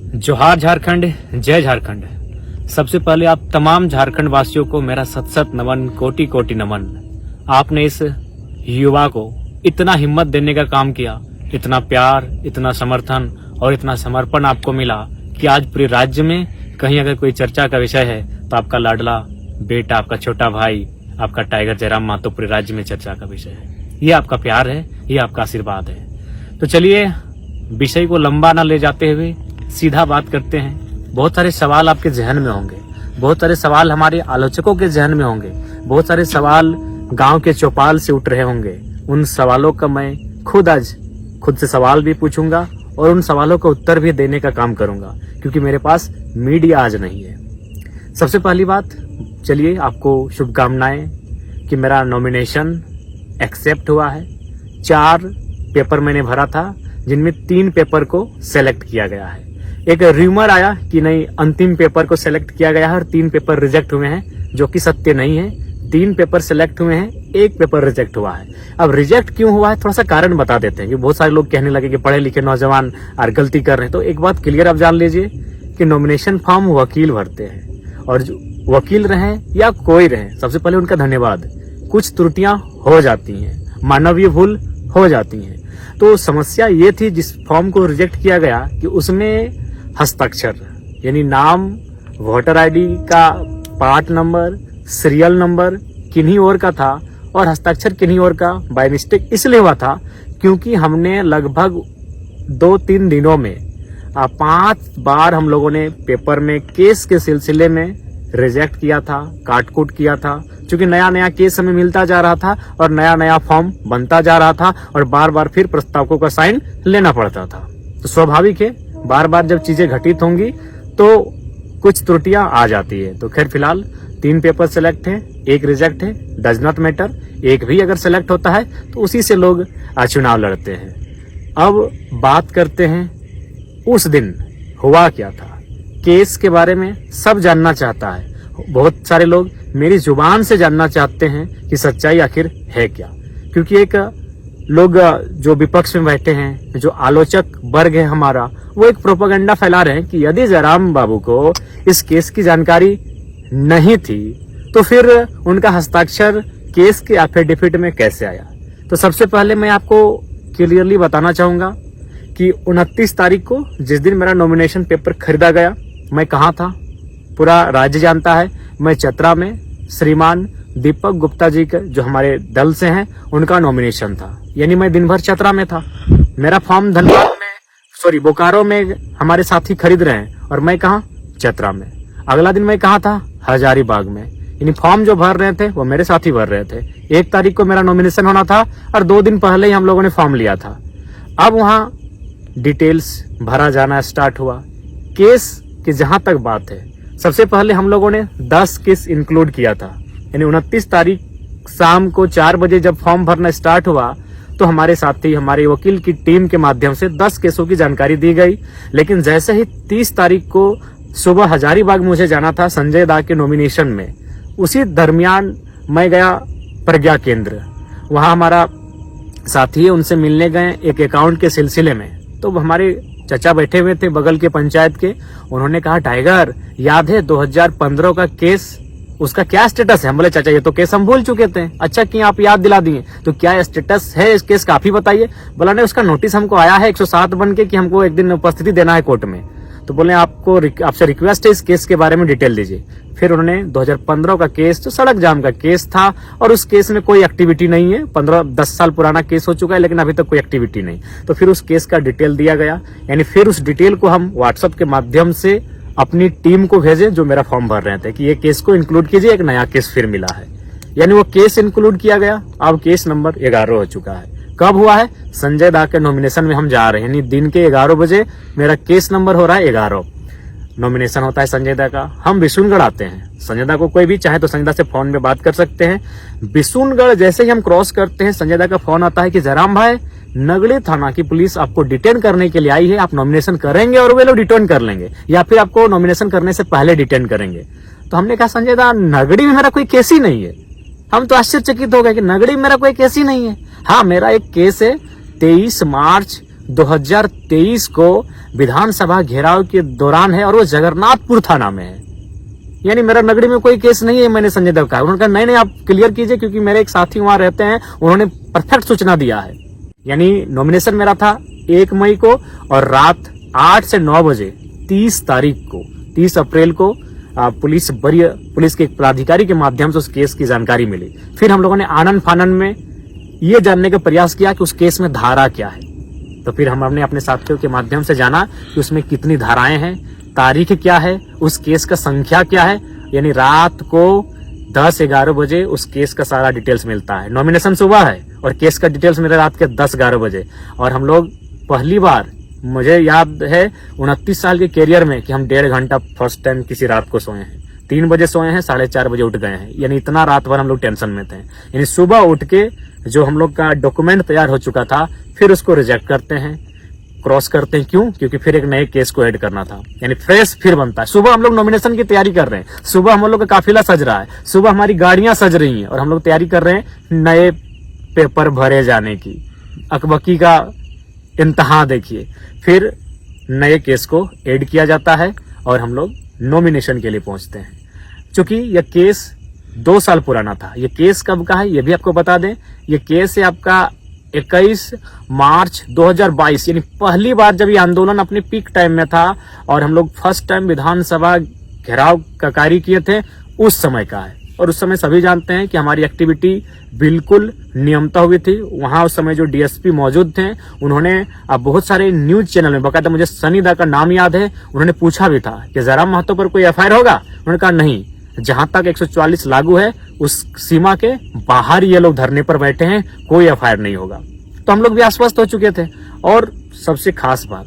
जोहार झारखंड, जय झारखंड। सबसे पहले आप तमाम झारखंड वासियों को मेरा सत सत नमन, कोटि कोटि नमन। आपने इस युवा को इतना हिम्मत देने का काम किया, इतना प्यार, इतना समर्थन और इतना समर्पण आपको मिला कि आज पूरे राज्य में कहीं अगर कोई चर्चा का विषय है तो आपका लाडला बेटा, आपका छोटा भाई, आपका टाइगर जयराम मातो पूरे राज्य में चर्चा का विषय है। ये आपका प्यार है, ये आपका आशीर्वाद है। तो चलिए विषय को लंबा ना ले जाते हुए सीधा बात करते हैं। बहुत सारे सवाल आपके जहन में होंगे, बहुत सारे सवाल हमारे आलोचकों के जहन में होंगे, बहुत सारे सवाल गांव के चौपाल से उठ रहे होंगे। उन सवालों का मैं खुद से सवाल भी पूछूंगा और उन सवालों का उत्तर भी देने का काम करूंगा, क्योंकि मेरे पास मीडिया आज नहीं है। सबसे पहली बात, चलिए आपको शुभकामनाएं कि मेरा नॉमिनेशन एक्सेप्ट हुआ है। 4 पेपर मैंने भरा था, जिनमें 3 पेपर को सेलेक्ट किया गया है। एक र्यूमर आया कि नहीं, अंतिम पेपर को सेलेक्ट किया गया है और 3 पेपर रिजेक्ट हुए हैं, जो कि सत्य नहीं है। 3 पेपर सेलेक्ट हुए हैं, 1 पेपर रिजेक्ट हुआ है। अब रिजेक्ट क्यों हुआ है, थोड़ा सा कारण बता देते हैं, कि बहुत सारे लोग कहने लगे कि पढ़े लिखे नौजवान और गलती कर रहे हैं। तो एक बात क्लियर आप जान लीजिए कि नॉमिनेशन फॉर्म वकील भरते हैं, और जो वकील रहे या कोई रहे, सबसे पहले उनका धन्यवाद। कुछ त्रुटियां हो जाती हैं, मानवीय भूल हो जाती हैं। तो समस्या ये थी जिस फॉर्म को रिजेक्ट किया गया कि उसमें हस्ताक्षर यानी नाम, वोटर आईडी का पार्ट नंबर, सीरियल नंबर किन्हीं और का था और हस्ताक्षर किन्हीं और का बाय मिस्टेक इसलिए हुआ था क्योंकि हमने लगभग 2-3 दिनों में 5 बार हम लोगों ने पेपर में केस के सिलसिले में रिजेक्ट किया था, काटकूट किया था, क्योंकि नया नया केस हमें मिलता जा रहा था और नया नया फॉर्म बनता जा रहा था और बार बार फिर प्रस्तावकों का साइन लेना पड़ता था। तो स्वाभाविक है, बार बार जब चीजें घटित होंगी तो कुछ त्रुटियां आ जाती है। तो खैर फिलहाल 3 पेपर सेलेक्ट है, 1 रिजेक्ट है, डज नॉट मैटर। 1 भी अगर सेलेक्ट होता है तो उसी से लोग चुनाव लड़ते हैं। अब बात करते हैं उस दिन हुआ क्या था। केस के बारे में सब जानना चाहता है, बहुत सारे लोग मेरी जुबान से जानना चाहते हैं कि सच्चाई आखिर है क्या। क्योंकि एक लोग जो विपक्ष में बैठे हैं, जो आलोचक वर्ग है हमारा, वो एक प्रोपेगेंडा फैला रहे हैं कि यदि जयराम बाबू को इस केस की जानकारी नहीं थी तो फिर उनका हस्ताक्षर केस के एफिडेविट में कैसे आया। तो सबसे पहले मैं आपको क्लियरली बताना चाहूंगा कि 29 तारीख को जिस दिन मेरा नॉमिनेशन पेपर खरीदा गया, मैं कहाँ था पूरा राज्य जानता है। मैं चतरा में श्रीमान दीपक गुप्ता जी के, जो हमारे दल से हैं, उनका नॉमिनेशन था। यानी मैं दिन भर चतरा में था। मेरा फॉर्म धनबाद में, बोकारो में हमारे साथी खरीद रहे हैं और मैं कहाँ, चतरा में। अगला दिन मैं कहाँ था, हजारीबाग में। यानी फॉर्म जो भर रहे थे वो मेरे साथी भर रहे थे। 1 तारीख को मेरा नॉमिनेशन होना था और 2 दिन पहले ही हम लोगों ने फॉर्म लिया था। अब वहाँ डिटेल्स भरा जाना स्टार्ट हुआ। केस की जहां तक बात है, सबसे पहले हम लोगों ने 10 केस इंक्लूड किया था। यानी 29 तारीख शाम को 4 बजे जब फॉर्म भरना स्टार्ट हुआ तो हमारे साथी, हमारे वकील की टीम के माध्यम से 10 केसों की जानकारी दी गई। लेकिन जैसे ही 30 तारीख को सुबह हजारीबाग मुझे जाना था संजय दा के नॉमिनेशन में, उसी दरमियान मैं गया प्रज्ञा केंद्र। वहां हमारा साथी है, उनसे मिलने गए एक अकाउंट के सिलसिले में। तो हमारे चचा बैठे हुए थे बगल के पंचायत के, उन्होंने कहा, टाइगर याद है 2015 का केस, उसका क्या स्टेटस है। हम बोले चाचा ये तो केस हम भूल चुके थे। अच्छा कि आप याद दिला दिए, तो क्या स्टेटस है इस केस का, आप ही बताइए। बोला नहीं, उसका नोटिस हमको आया है 107 बन के कि हमको एक दिन उपस्थिति देना है कोर्ट में। तो बोले आपसे रिक्वेस्ट है इस केस के बारे में डिटेल दीजिए। फिर उन्होंने 2015 का केस, जो सड़क जाम का केस था, और उस केस में कोई एक्टिविटी नहीं है, 15-10 साल पुराना केस हो चुका है, लेकिन अभी तक कोई एक्टिविटी नहीं। तो फिर उस केस का डिटेल दिया गया। यानी फिर उस डिटेल को हम व्हाट्सएप के माध्यम से अपनी टीम को भेजे जो मेरा फॉर्म भर रहे थे कि ये केस को इंक्लूड कीजिए, एक नया केस फिर मिला है। यानी वो केस इंक्लूड किया गया। अब केस नंबर 11 हो चुका है। कब हुआ है, संजय दा के नॉमिनेशन में हम जा रहे हैं, यानी दिन के 11 बजे मेरा केस नंबर हो रहा है 11। नॉमिनेशन होता है संजय दा का। हम बिशुनगढ़ आते हैं। संजय दा को कोई भी चाहे तो संजय दा से फोन में बात कर सकते हैं। बिशुनगढ़ जैसे ही हम क्रॉस करते हैं, संजय दा का फोन आता है कि जयराम भाई, नगड़ी थाना की पुलिस आपको डिटेन करने के लिए आई है, आप नॉमिनेशन करेंगे और वे लोग डिटेन कर लेंगे, या फिर आपको नॉमिनेशन करने से पहले डिटेन करेंगे। तो हमने कहा संजय दा, नगड़ी में मेरा कोई केस ही नहीं है। हम तो आश्चर्यचकित हो गए कि नगड़ी में मेरा कोई केस ही नहीं है। हाँ, मेरा एक केस है 23 मार्च 2023 को विधानसभा घेराव के दौरान है और वो जगन्नाथपुर थाना में है। यानी मेरा नगरी में कोई केस नहीं है। मैंने संजय देव कहा, उन्होंने कहा नहीं आप क्लियर कीजिए, क्योंकि मेरे एक साथी वहां रहते हैं, उन्होंने परफेक्ट सूचना दिया है। यानी नॉमिनेशन मेरा था 1 मई को और रात 8 से 9 बजे 30 अप्रैल को वरीय पुलिस के एक पदाधिकारी के माध्यम से उस केस की जानकारी मिली। फिर हम लोगों ने आनन फानन में ये जानने का प्रयास किया कि उस केस में धारा क्या है। तो फिर हमने अपने साथियों के माध्यम से जाना कि उसमें कितनी धाराएं हैं, तारीख क्या है, उस केस का संख्या क्या है। यानी रात को 10-11 बजे उस केस का सारा डिटेल्स मिलता है। नॉमिनेशन सुबह है और केस का डिटेल्स मेरे रात के 10-11 बजे। और हम लोग पहली बार, मुझे याद है 29 साल के कैरियर में, कि हम 1.5 घंटा फर्स्ट टाइम किसी रात को सोए हैं। 3 बजे सोए हैं, 4:30 बजे उठ गए हैं। यानी इतना रात भर हम लोग टेंशन में थे। यानी सुबह उठ के जो हम लोग का डॉक्यूमेंट तैयार हो चुका था, फिर उसको रिजेक्ट करते हैं, क्रॉस करते हैं। क्यों? क्योंकि फिर एक नए केस को ऐड करना था। यानी फ्रेश फिर बनता है। सुबह हम लोग नॉमिनेशन की तैयारी कर रहे हैं, सुबह हम लोग का काफिला सज रहा है, सुबह हमारी गाड़ियां सज रही हैं और हम लोग तैयारी कर रहे हैं नए पेपर भरे जाने की। अकबकी का इंतहा देखिए। फिर नए केस को ऐड किया जाता है और हम लोग नॉमिनेशन के लिए पहुंचते हैं। चूंकि यह केस 2 साल पुराना था। ये केस कब का है ये भी आपको बता दें। ये केस है आपका 21 मार्च 2022। यानी पहली बार जब ये आंदोलन अपने पीक टाइम में था और हम लोग फर्स्ट टाइम विधानसभा घेराव का कार्य किए थे, उस समय का है। और उस समय सभी जानते हैं कि हमारी एक्टिविटी बिल्कुल नियमता हुई थी। वहां उस समय जो डीएसपी मौजूद थे, उन्होंने अब बहुत सारे न्यूज चैनल में, बकायदा मुझे सनी दा का नाम याद है, उन्होंने पूछा भी था कि जयराम महतो पर कोई एफआईआर होगा। उन्होंने कहा नहीं, जहां तक 144 लागू है उस सीमा के बाहर ये लोग धरने पर बैठे हैं, कोई एफआईआर नहीं होगा। तो हम लोग भी आश्वस्त हो चुके थे। और सबसे खास बात,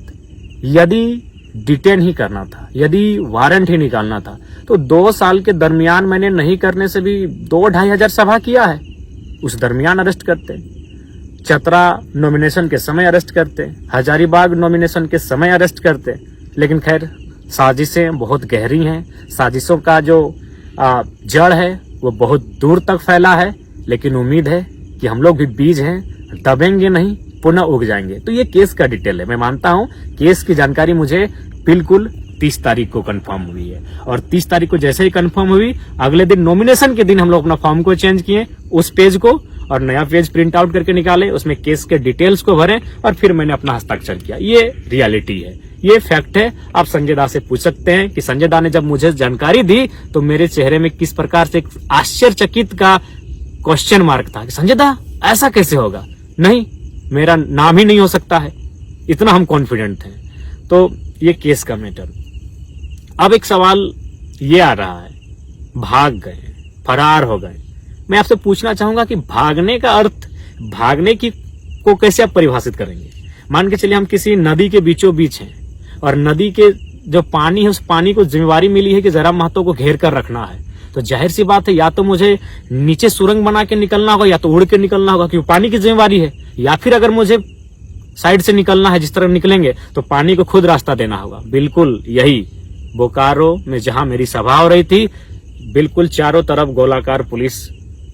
यदि डिटेन ही करना था, यदि वारंट ही निकालना था, तो 2 साल के दरमियान मैंने नहीं करने से भी 2-2.5 हजार सभा किया है। उस दरमियान अरेस्ट करते, चतरा नॉमिनेशन के समय अरेस्ट करते, हजारीबाग नॉमिनेशन के समय अरेस्ट करते। लेकिन खैर, साजिशें बहुत गहरी हैं। साजिशों का जो जड़ है वो बहुत दूर तक फैला है। लेकिन उम्मीद है कि हम लोग भी बीज हैं, दबेंगे नहीं, पुनः उग जाएंगे। तो ये केस का डिटेल है। मैं मानता हूं केस की जानकारी मुझे बिल्कुल 30 तारीख को कंफर्म हुई है। और 30 तारीख को जैसे ही कंफर्म हुई, अगले दिन नॉमिनेशन के दिन हम लोग अपना फॉर्म को चेंज किए, उस पेज को, और नया पेज प्रिंट आउट करके निकाले, उसमें केस के डिटेल्स को भरे और फिर मैंने अपना हस्ताक्षर किया। ये रियलिटी है, ये फैक्ट है। आप संजय दा से पूछ सकते हैं कि संजय दा ने जब मुझे जानकारी दी तो मेरे चेहरे में किस प्रकार से एक आश्चर्यचकित का क्वेश्चन मार्क था कि संजय दा ऐसा कैसे होगा। नहीं, मेरा नाम ही नहीं हो सकता है, इतना हम कॉन्फिडेंट थे। तो ये केस का मैटर। अब एक सवाल ये आ रहा है, भाग गए, फरार हो गए। मैं आपसे पूछना चाहूंगा कि भागने का अर्थ, भागने की को कैसे आप परिभाषित करेंगे। मान के चलिए हम किसी नदी के बीचों बीच हैं और नदी के जो पानी है, उस पानी को जिम्मेवारी मिली है कि जयराम महतो को घेर कर रखना है। तो जाहिर सी बात है, या तो मुझे नीचे सुरंग बना के निकलना होगा या तो उड़ के निकलना होगा, क्योंकि पानी की जिम्मेवारी है। या फिर अगर मुझे साइड से निकलना है, जिस तरह निकलेंगे, तो पानी को खुद रास्ता देना होगा। बिल्कुल यही बोकारो में जहां मेरी सभा हो रही थी, बिल्कुल चारों तरफ गोलाकार पुलिस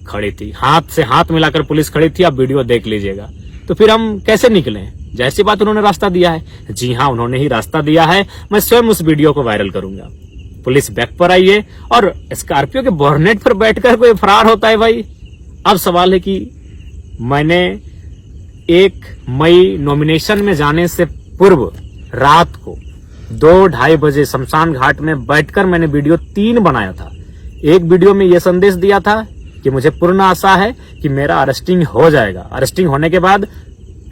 खड़ी थी, हाथ से हाथ मिलाकर पुलिस खड़ी थी। आप वीडियो देख लीजिएगा। तो फिर हम कैसे निकले? जाहिर सी बात, उन्होंने रास्ता दिया है। जी हाँ, उन्होंने ही रास्ता दिया है। मैं स्वयं उस वीडियो को वायरल करूंगा। पुलिस बैक पर आई है और स्कॉर्पियो के बोर्नेट पर बैठकर कोई फरार होता है भाई। अब सवाल है कि मैंने 1 मई नॉमिनेशन में जाने से पूर्व रात को 2-2:30 बजे शमशान घाट में बैठकर मैंने वीडियो 3 बनाया था। एक वीडियो में यह संदेश दिया था कि मुझे पूर्ण आशा है कि मेरा अरेस्टिंग हो जाएगा, अरेस्टिंग होने के बाद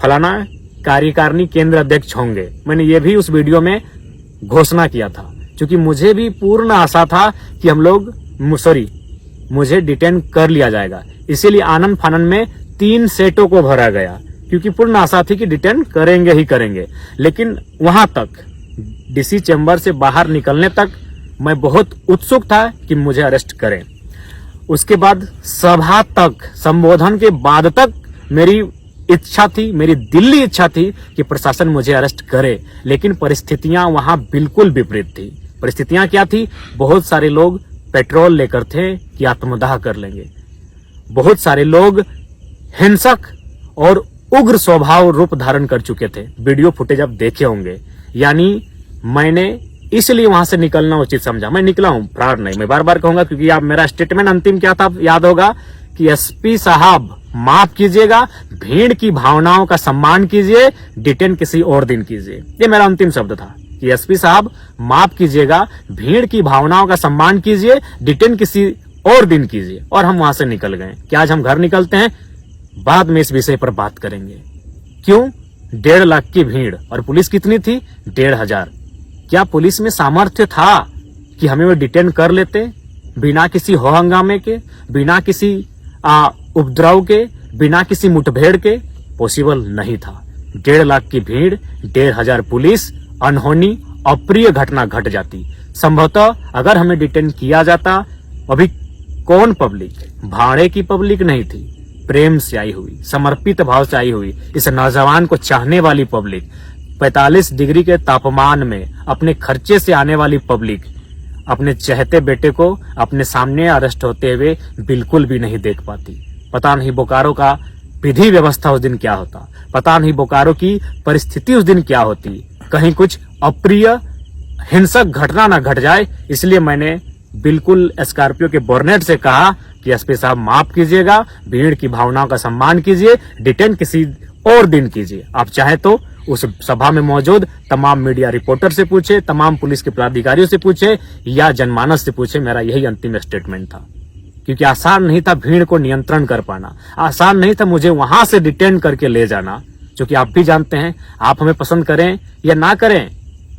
फलाना कार्यकारिणी केंद्र अध्यक्ष होंगे। मैंने ये भी उस वीडियो में घोषणा किया था, क्योंकि मुझे भी पूर्ण आशा था कि हम लोग मुझे डिटेन कर लिया जाएगा। इसीलिए आनन फानन में 3 सेटों को भरा गया, क्योंकि पूर्ण आशा थी कि डिटेन करेंगे ही करेंगे। लेकिन वहां तक, डीसी चैम्बर से बाहर निकलने तक मैं बहुत उत्सुक था कि मुझे अरेस्ट करें। उसके बाद सभा तक, संबोधन के बाद तक मेरी इच्छा थी, मेरी दिल्ली इच्छा थी कि प्रशासन मुझे अरेस्ट करे। लेकिन परिस्थितियां वहां बिल्कुल विपरीत थी। परिस्थितियां क्या थी? बहुत सारे लोग पेट्रोल लेकर थे कि आत्मदाह कर लेंगे। बहुत सारे लोग हिंसक और उग्र स्वभाव रूप धारण कर चुके थे। वीडियो फुटेज आप देखे होंगे। यानी मैंने इसलिए वहां से निकलना उचित समझा। मैं निकला हूं, फ्रॉड नहीं। मैं बार बार कहूंगा, क्योंकि आप मेरा स्टेटमेंट अंतिम क्या था याद होगा कि एसपी साहब माफ कीजिएगा, भीड़ की भावनाओं का सम्मान कीजिए, डिटेन किसी और दिन कीजिए। ये मेरा अंतिम शब्द था कि एसपी साहब माफ कीजिएगा, भीड़ की भावनाओं का सम्मान कीजिए, डिटेन किसी और दिन कीजिए। और हम वहां से निकल गए। कि आज हम घर निकलते हैं, बाद में इस विषय पर बात करेंगे। क्यों 1.5 लाख की भीड़ और पुलिस कितनी थी? 1,500। क्या पुलिस में सामर्थ्य था कि हमें वो डिटेन कर लेते बिना किसी हो हंगामे के, बिना किसी उपद्रव के, बिना किसी मुठभेड़ के? पॉसिबल नहीं था। 1.5 लाख की भीड़, 1,500 पुलिस, अनहोनी अप्रिय घटना घट जाती। संभवतः अगर हमें डिटेन किया जाता, अभी कौन पब्लिक, भाड़े की पब्लिक नहीं थी, प्रेम से आई हुई, समर्पित भाव से आई हुई, इस नौजवान को चाहने वाली पब्लिक, 45 डिग्री के तापमान में अपने खर्चे से आने वाली पब्लिक अपने चहते बेटे को अपने सामने अरेस्ट होते हुए बिल्कुल भी नहीं देख पाती। पता नहीं बोकारो का विधि व्यवस्था उस दिन क्या होता, पता नहीं बोकारो की परिस्थिति उस दिन क्या होती। कहीं कुछ अप्रिय हिंसक घटना न घट जाए, इसलिए मैंने बिल्कुल स्कॉर्पियो के बोर्नेट से कहा कि एसपी साहब माफ कीजिएगा, भीड़ की भावनाओं का सम्मान कीजिए, डिटेन किसी और दिन कीजिए। आप चाहे तो उस सभा में मौजूद तमाम मीडिया रिपोर्टर से पूछे, तमाम पुलिस के पदाधिकारियों से पूछे या जनमानस से पूछे। मेरा यही अंतिम स्टेटमेंट था, क्योंकि आसान नहीं था भीड़ को नियंत्रण कर पाना, आसान नहीं था मुझे वहां से डिटेन करके ले जाना। जो कि आप भी जानते हैं, आप हमें पसंद करें या ना करें,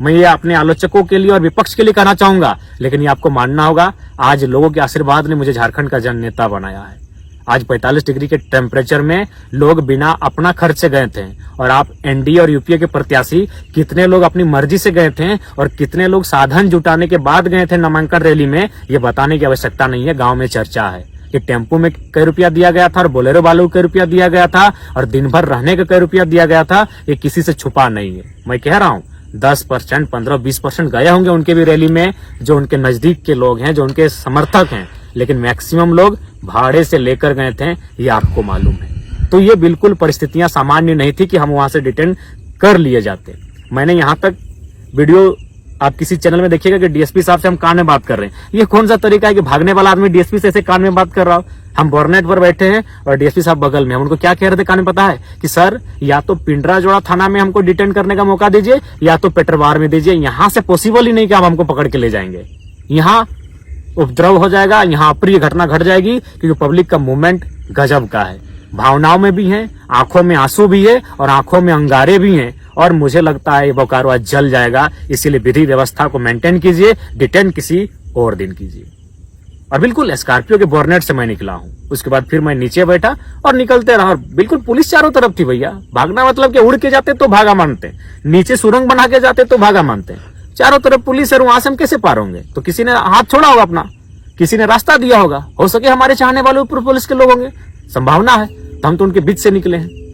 मैं ये अपने आलोचकों के लिए और विपक्ष के लिए कहना चाहूंगा, लेकिन ये आपको मानना होगा, आज लोगों के आशीर्वाद ने मुझे झारखंड का जननेता बनाया है। आज 45 डिग्री के टेम्परेचर में लोग बिना अपना खर्च से गए थे, और आप एनडीए और यूपीए के प्रत्याशी कितने लोग अपनी मर्जी से गए थे और कितने लोग साधन जुटाने के बाद गए थे नामांकन रैली में, ये बताने की आवश्यकता नहीं है। गांव में चर्चा है कि टेम्पो में कई रुपया दिया गया था और बोलेरो वालों को कई रुपया दिया गया था और दिन भर रहने का कई रुपया दिया गया था। ये किसी से छुपा नहीं है। मैं कह रहा हूँ 10%, 15-20% गए होंगे उनके भी रैली में, जो उनके नजदीक के लोग हैं, जो उनके समर्थक हैं, लेकिन मैक्सिमम लोग भाड़े से लेकर गए थे, ये आपको मालूम है। तो ये बिल्कुल परिस्थितियां सामान्य नहीं थी कि हम वहां से डिटेन कर लिए जाते। मैंने यहां तक वीडियो आप किसी चैनल में देखिएगा कि डीएसपी साहब से हम कान में बात कर रहे हैं। ये कौन सा तरीका है कि भागने वाला आदमी डीएसपी से ऐसे कान में बात कर रहा हो? हम बोर्नेट पर बैठे हैं और डीएसपी साहब बगल में। हम उनको क्या कह रहे थे कान में पता है? कि सर या तो पिंडराजोड़ा थाना में हमको डिटेन करने का मौका दीजिए या तो पेट्रोबार में दीजिए। यहाँ से पॉसिबल ही नहीं कि आप हमको पकड़ के ले जाएंगे। यहाँ उपद्रव हो जाएगा, यहाँ अप्रिय घटना घट जाएगी, क्योंकि पब्लिक का मूवमेंट गजब का है। भावनाओं में भी है, आंखों में आंसू भी है और आंखों में अंगारे भी हैं। और मुझे लगता है बोकारो आज जल जाएगा। इसीलिए विधि व्यवस्था को मेंटेन कीजिए, डिटेन किसी और दिन कीजिए। और बिल्कुल स्कॉर्पियो के बोर्नेट से मैं निकला हूं। उसके बाद फिर मैं नीचे बैठा और निकलते रहा। और बिल्कुल पुलिस चारों तरफ थी भैया। भागना मतलब कि उड़ के जाते तो भागा मानते, नीचे सुरंग बना के जाते तो भागा मानते। चारों तरफ पुलिस है, वहां से हम कैसे पार होंगे? तो किसी ने हाथ छोड़ा होगा अपना, किसी ने रास्ता दिया होगा। हो सके हमारे चाहने वाले ऊपर पुलिस के लोग होंगे, संभावना है। तो हम तो उनके बीच से निकले हैं।